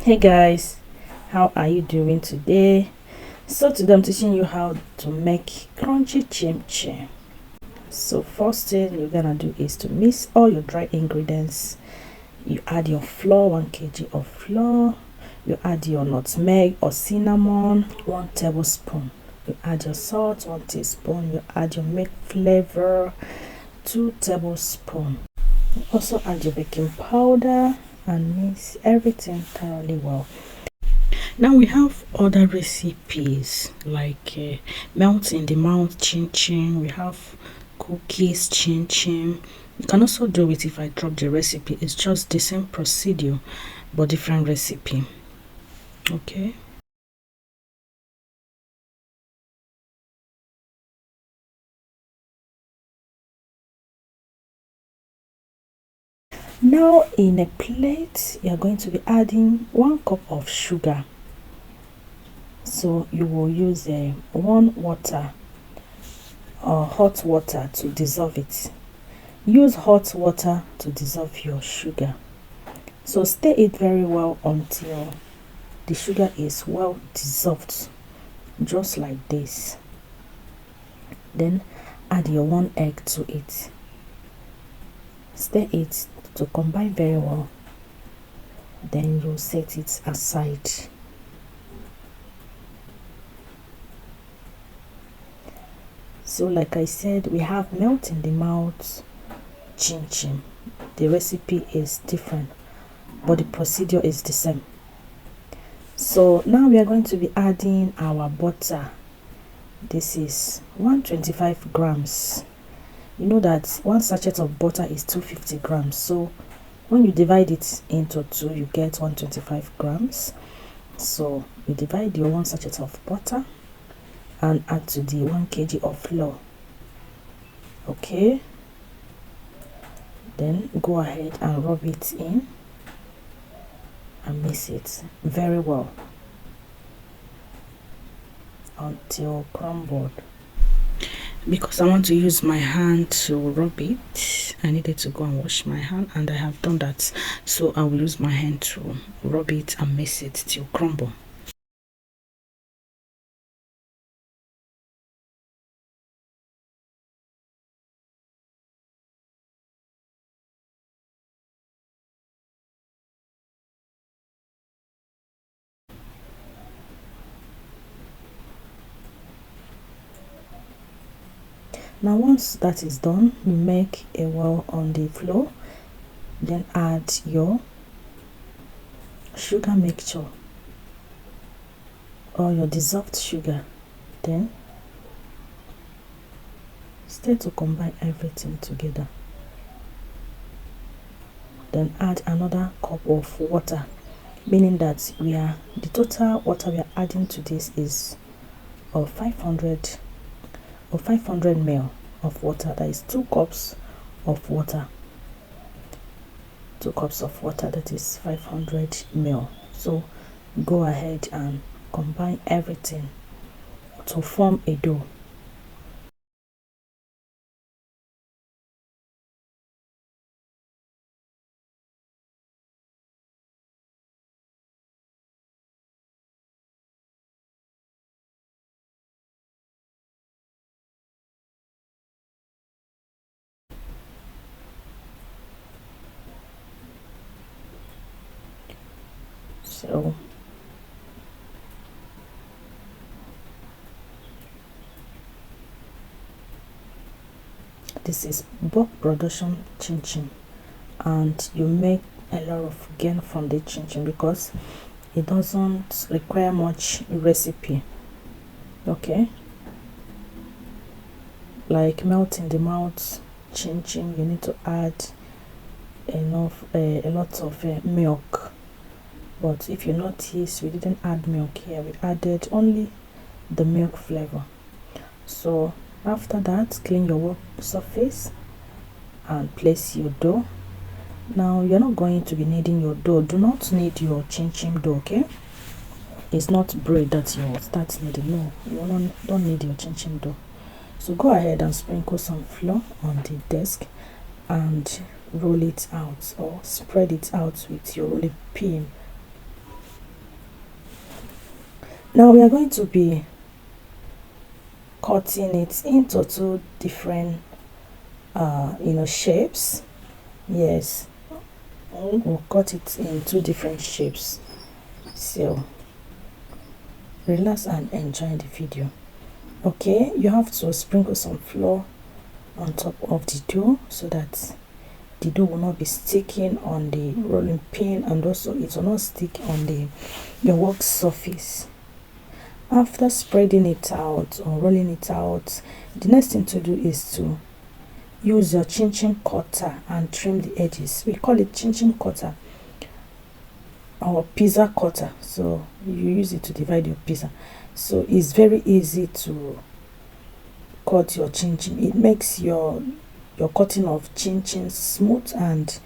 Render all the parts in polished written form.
Hey guys, how are you doing today? So today I'm teaching you how to make crunchy chinchin. So first thing you're gonna do is to mix all your dry ingredients. You add your flour, 1 kg of flour. You add your nutmeg or cinnamon, 1 tablespoon. You add your salt, 1 teaspoon. You add your milk flavor, 2 tablespoons. You also add your baking powder and mix everything thoroughly well. Now we have other recipes like melt in the mouth chinchin. We have cookies chinchin. You can also do it if I drop the recipe. It's just the same procedure but different recipe. Okay. Now in a plate you are going to be adding 1 cup of sugar. So you will use warm water or hot water to dissolve it. Use hot water to dissolve your sugar. So stir it very well until the sugar is well dissolved, just like this. Then add your 1 egg to it. Stir it to combine very well. Then you set it aside. So like I said, we have melt in the mouth chinchin. The recipe is different but the procedure is the same. So now we are going to be adding our butter. This is 125 grams. You know that 1 sachet of butter is 250 grams. So when you divide it into 2, you get 125 grams. So you divide your 1 sachet of butter and add to the 1 kg of flour. Okay. Then go ahead and rub it in and mix it very well until crumbled. Because I want to use my hand to rub it, I needed to go and wash my hand, and I have done that. So I will use my hand to rub it and mix it till crumble. Now once that is done, you make a well on the floor. Then add your sugar mixture or your dissolved sugar. Then stir to combine everything together. Then add another cup of water, meaning that the total water we are adding to this is 500 ml of water. That is 2 cups of water. 2 cups of water, that is 500 ml. So go ahead and combine everything to form a dough. So this is bulk production chinchin, and you make a lot of gain from the chinchin because it doesn't require much recipe. Okay, like melt in the mouth chinchin, you need to add a lot of milk. But if you notice, we didn't add milk here, we added only the milk flavor. So after that, clean your work surface and place your dough. Now you're not going to be kneading your dough. Do not knead your chinchin dough, okay? It's not bread that you start kneading. No, you don't need your chinchin dough. So go ahead and sprinkle some flour on the desk and roll it out or spread it out with your rolling pin. Now we are going to be cutting it into two different shapes. Yes, we'll cut it in two different shapes. So relax and enjoy the video. Okay, you have to sprinkle some flour on top of the dough so that the dough will not be sticking on the rolling pin, and also it will not stick on your work surface. After spreading it out or rolling it out, the next thing to do is to use your Chinchin cutter and trim the edges. We call it Chinchin cutter or pizza cutter, so you use it to divide your pizza. So it's very easy to cut your Chinchin. It makes your cutting of Chinchin smooth and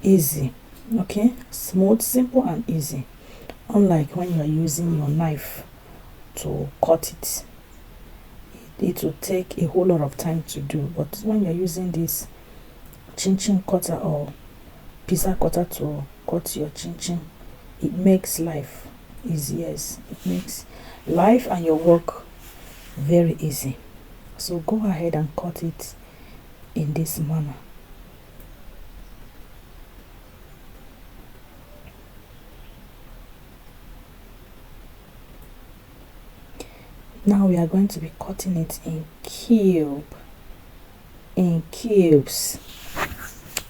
easy. Okay, smooth, simple and easy, unlike when you are using your knife to cut it. It will take a whole lot of time to do, but when you're using this Chinchin cutter or pizza cutter to cut your Chinchin, it makes life easy. Yes, it makes life and your work very easy. So go ahead and cut it in this manner. Now we are going to be cutting it in cubes.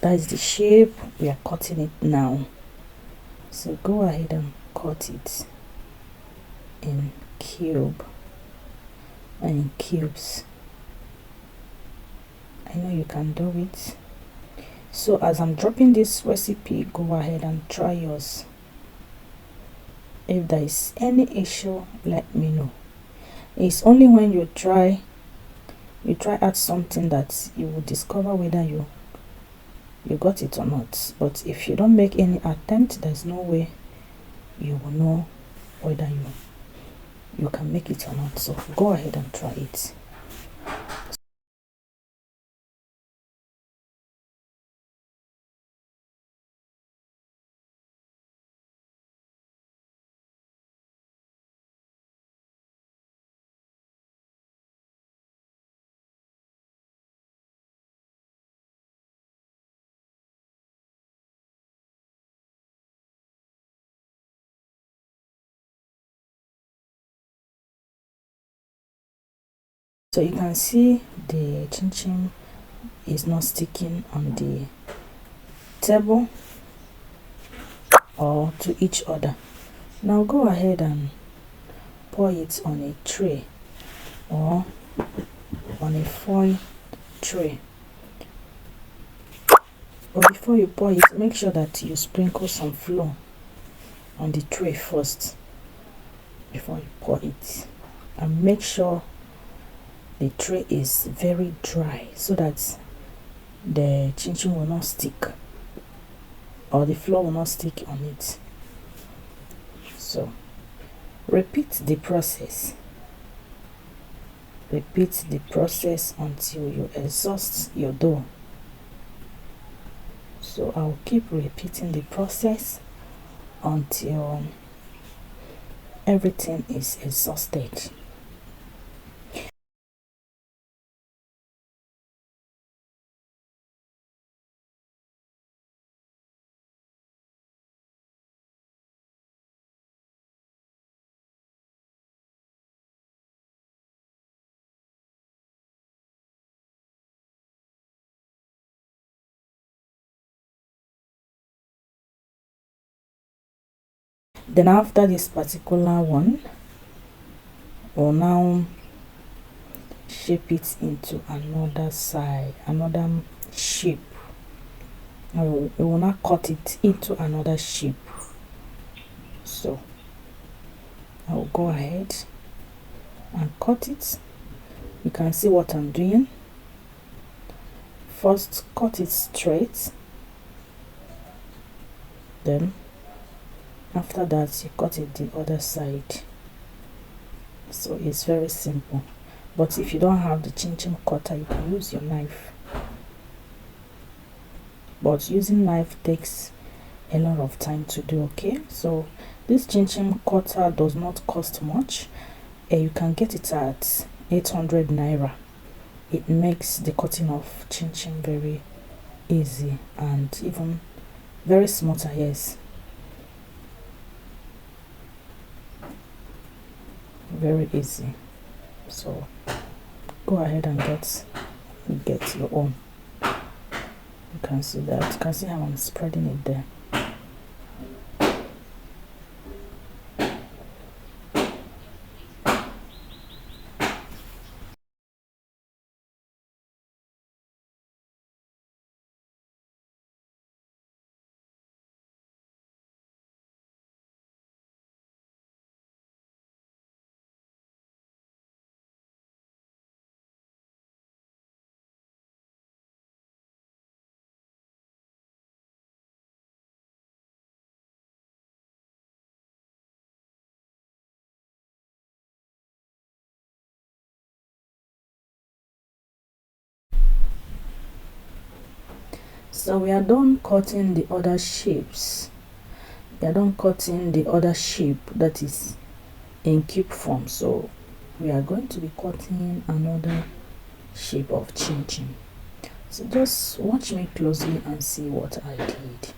That is the shape we are cutting it now. So go ahead and cut it in cubes. I know you can do it. So as I'm dropping this recipe, go ahead and try yours. If there is any issue, let me know. It's only when you try out something that you will discover whether you got it or not. But if you don't make any attempt, there's no way you will know whether you can make it or not. So go ahead and try it. So you can see the Chinchin is not sticking on the table or to each other. Now go ahead and pour it on a tray or on a foil tray. But before you pour it, make sure that you sprinkle some flour on the tray first before you pour it, and make sure the tray is very dry so that the Chinchin will not stick or the flour will not stick on it. So repeat the process until you exhaust your dough. So I'll keep repeating the process until everything is exhausted. Then after this particular one, we'll now shape it into another shape. We will now cut it into another shape. So I will go ahead and cut it. You can see what I'm doing. First cut it straight, then after that you cut it the other side. So it's very simple, but if you don't have the Chinchin cutter, you can use your knife, but using knife takes a lot of time to do. Okay, so this Chinchin cutter does not cost much. You can get it at 800 naira. It makes the cutting of Chinchin very easy and even very smoother. Yes, very easy. So go ahead and get your own. You can see that. You can see how I'm spreading it there. So we are done cutting the other shapes. We are done cutting the other shape that is in cube form. So we are going to be cutting another shape of Chinchin. So just watch me closely and see what I did.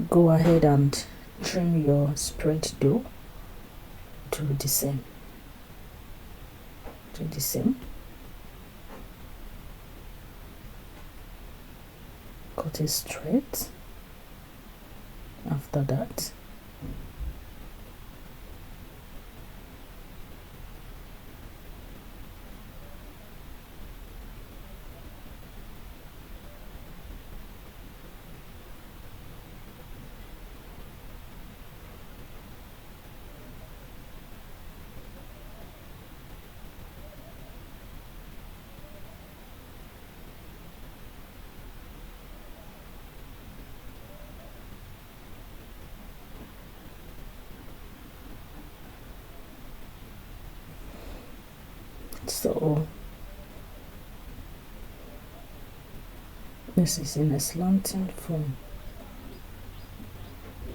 Go ahead and trim your spread dough. Do the same. Do the same. Cut it straight. After that, so this is in a slanting form.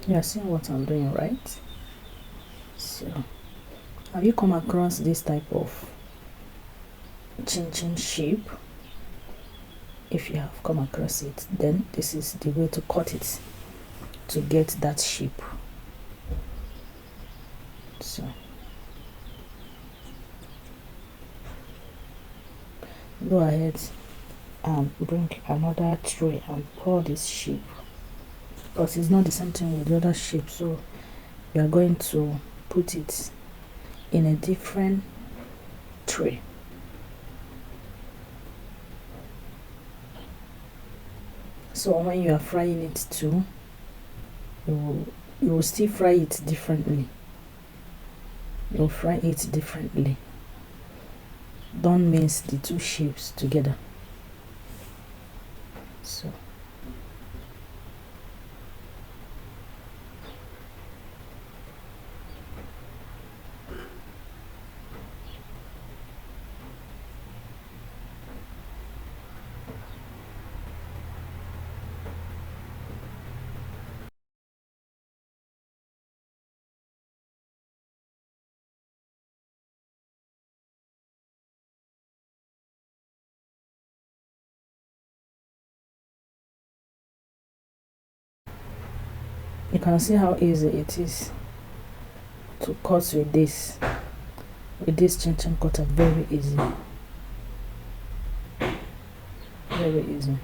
You are seeing what I'm doing, right? So have you come across this type of Chinchin shape? If you have come across it, then this is the way to cut it to get that shape. So go ahead and bring another tray and pour this shape, because it's not the same thing with the other shape. So we are going to put it in a different tray. So when you are frying it too, you will still fry it differently. You'll fry it differently. Don't mix the two shapes together. So you can see how easy it is to cut with this Chinchin cutter. Very easy, very easy.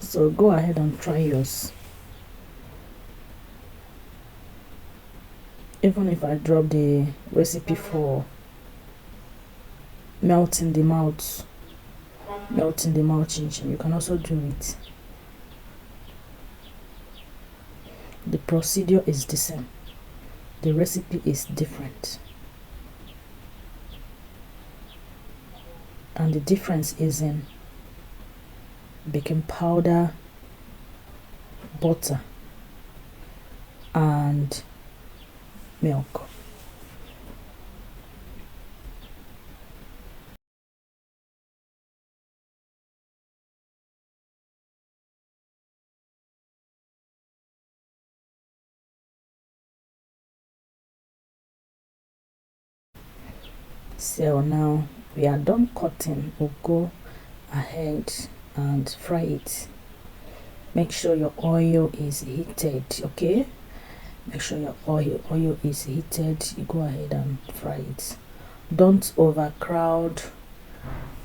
So go ahead and try yours. Even if I drop the recipe for melting the mouth Chinchin, you can also do it. The procedure is the same, the recipe is different, and the difference is in baking powder butter and milk. So now we are done cutting. We'll go ahead and fry it. Make sure your oil is heated, okay? Make sure your oil is heated. You go ahead and fry it. Don't overcrowd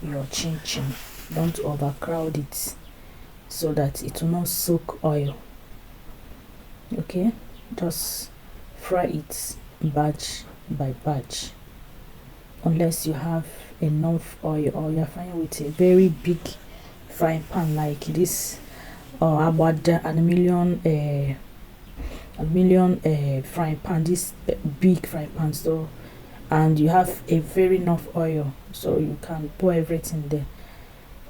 your chin-chin. Don't overcrowd it so that it will not soak oil. Okay, just fry it batch by batch, unless you have enough oil or you're frying with a very big frying pan like this, or about the aluminium frying pan, this big frying pan. So, and you have a very enough oil, so you can pour everything there.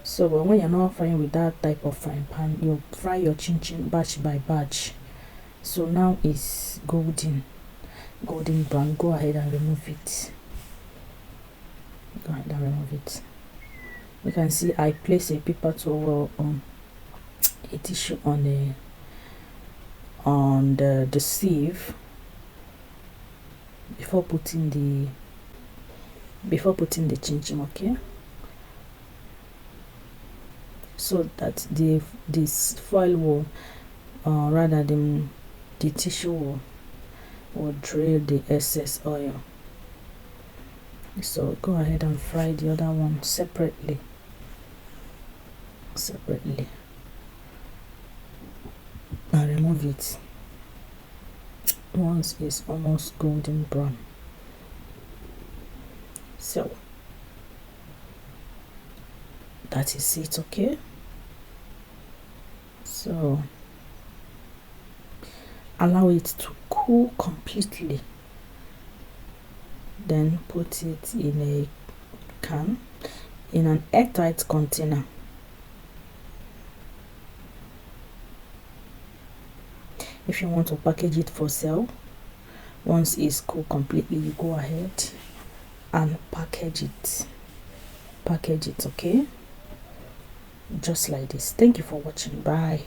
So but when you're not frying with that type of frying pan, you fry your chin-chin batch by batch. So now it's golden brown. Go ahead and remove it. Go ahead and remove it. You can see I place a paper towel on a tissue on the sieve before putting the chin-chin, okay? So that this foil will, rather than the tissue will drain the excess oil. So go ahead and fry the other one separately. And remove it once it's almost golden brown. So that is it, okay? So allow it to cool completely, then put it in a can, in an airtight container. If you want to package it for sale, once it's cool completely, you go ahead and package it, okay? Just like this. Thank you for watching. Bye.